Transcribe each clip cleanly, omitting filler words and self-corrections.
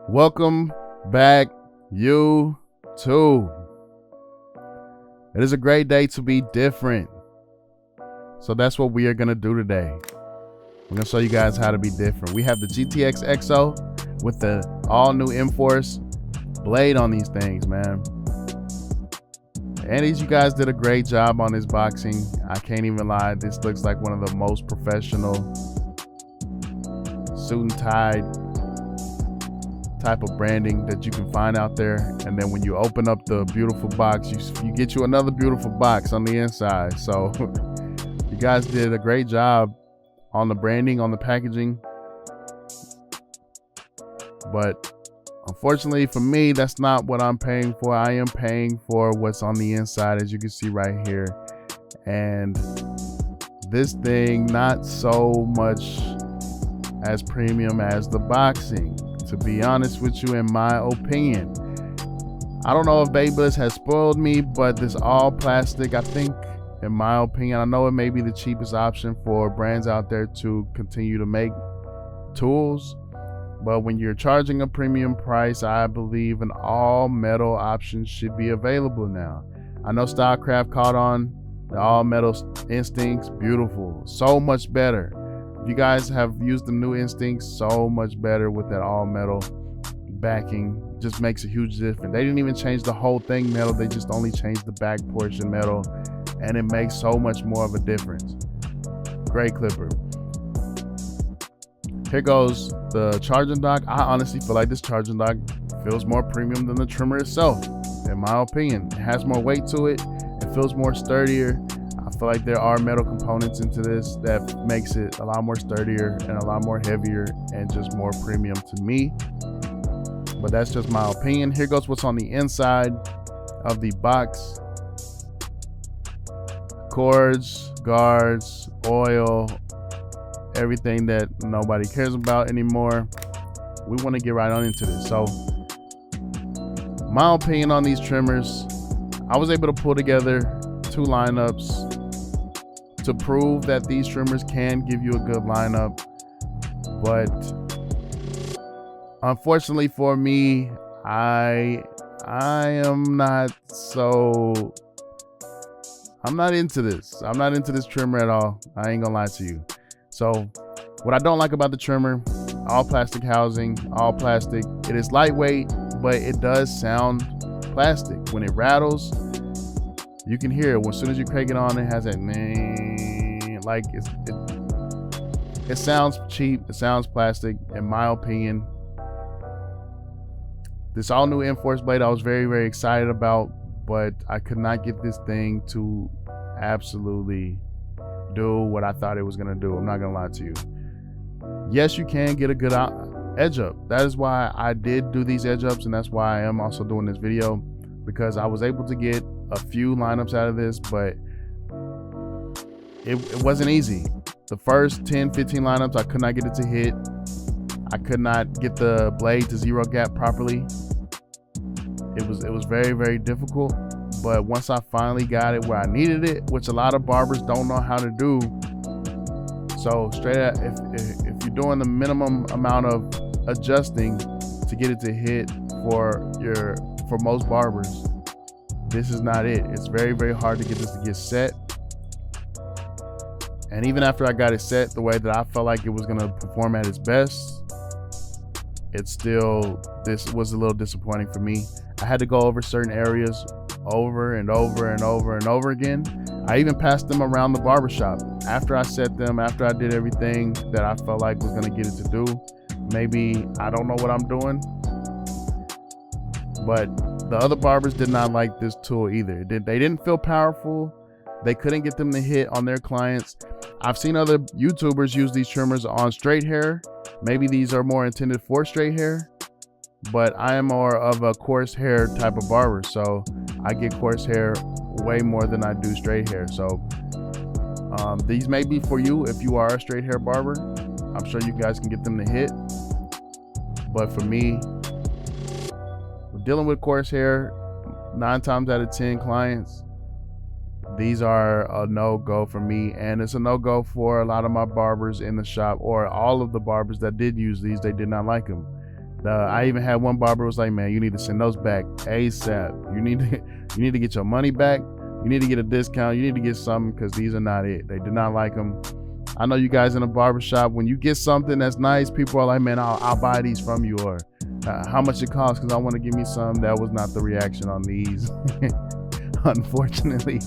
Welcome back, YouTube. It is a great day to be different. So that's what we are going to do today. We're going to show you guys how to be different. We have the GTX XO with the all new Enforce blade on these things, man. Andis, you guys did a great job on this boxing. I can't even lie. This looks like one of the most professional suit and tie type of branding that you can find out there. And then when you open up the beautiful box, you get you another beautiful box on the inside. So you guys did a great job on the branding, on the packaging. But unfortunately for me, that's not what I'm paying for. I am paying for what's on the inside, as you can see right here. And this thing, not so much as premium as the boxing, to be honest with you, in my opinion. I don't know if Babyliss has spoiled me, but this all plastic, I think, in my opinion, I know it may be the cheapest option for brands out there to continue to make tools, but when you're charging a premium price, I believe an all metal option should be available now. I know Stylecraft caught on the all metal Instincts, beautiful, so much better. If you guys have used the new Instincts, so much better with that all metal backing. Just makes a huge difference. They didn't even change the whole thing metal, they just only changed the back portion metal, and it makes so much more of a difference. Great clipper. Here goes the charging dock. I honestly feel like this charging dock feels more premium than the trimmer itself, in my opinion. It has more weight to it. It feels more sturdier. I feel like there are metal components into this that makes it a lot more sturdier and a lot more heavier and just more premium to me. But that's just my opinion. Here goes what's on the inside of the box. Cords, guards, oil, everything that nobody cares about anymore. We want to get right on into this. So my opinion on these trimmers, I was able to pull together 2 lineups to prove that these trimmers can give you a good lineup. But unfortunately for me, I am not so, I'm not into this. I'm not into this trimmer at all. I ain't gonna lie to you. So what I don't like about the trimmer, all plastic housing, all plastic. It is lightweight, but it does sound plastic. When it rattles, you can hear it. As soon as you crank it on, it has that like it sounds cheap. It sounds plastic, in my opinion. This all new Enforce blade I was very, very excited about, but I could not get this thing to absolutely do what I thought it was gonna do. I'm not gonna lie to you. Yes, you can get a good edge up. That is why I did do these edge ups, and that's why I am also doing this video, because I was able to get a few lineups out of this, but it wasn't easy. The first 10-15 lineups, I could not get it to hit. I could not get the blade to zero gap properly. It was very, very difficult. But once I finally got it where I needed it, which a lot of barbers don't know how to do. So straight up, if you're doing the minimum amount of adjusting to get it to hit for most barbers, this is not it. It's very, very hard to get this to get set. And even after I got it set the way that I felt like it was gonna perform at its best, this was a little disappointing for me. I had to go over certain areas over and over and over and over again. I even passed them around the barbershop after I set them, after I did everything that I felt like was gonna get it to do. Maybe I don't know what I'm doing, but the other barbers did not like this tool either. They didn't feel powerful. They couldn't get them to hit on their clients. I've seen other YouTubers use these trimmers on straight hair. Maybe these are more intended for straight hair, but I am more of a coarse hair type of barber, so I get coarse hair way more than I do straight hair. So these may be for you if you are a straight hair barber. I'm sure you guys can get them to hit, but for me, dealing with coarse hair, 9 times out of 10 clients, these are a no-go for me, and it's a no-go for a lot of my barbers in the shop, or all of the barbers that did use these. They did not like them. I even had one barber was like, man, you need to send those back ASAP. You need to get your money back. You need to get a discount. You need to get something, because these are not it. They did not like them. I know you guys in a barber shop, when you get something that's nice, people are like, man, I'll buy these from you, or how much it costs, because I want to give me some. That was not the reaction on these, unfortunately.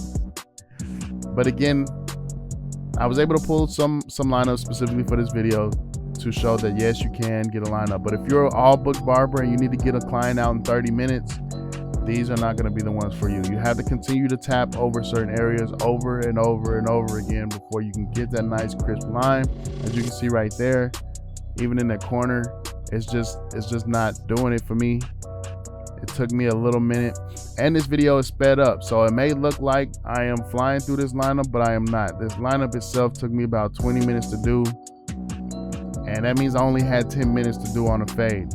But again, I was able to pull some lineups specifically for this video to show that yes, you can get a lineup. But if you're an all book barber and you need to get a client out in 30 minutes, these are not going to be the ones for you. You have to continue to tap over certain areas over and over and over again before you can get that nice crisp line. As you can see right there, even in that corner, it's just not doing it for me. It took me a little minute, and this video is sped up, so it may look like I am flying through this lineup, but I am not. This lineup itself took me about 20 minutes to do, and that means I only had 10 minutes to do on a fade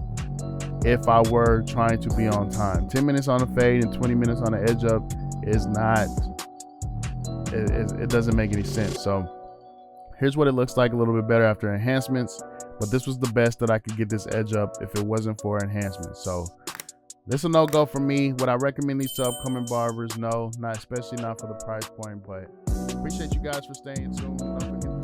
if I were trying to be on time. 10 minutes on a fade and 20 minutes on an edge up is not, it doesn't make any sense. So here's what it looks like a little bit better after enhancements, but this was the best that I could get this edge up if it wasn't for enhancements. So this is a no-go for me. Would I recommend these to upcoming barbers? No, especially not for the price point, but appreciate you guys for staying tuned. Don't forget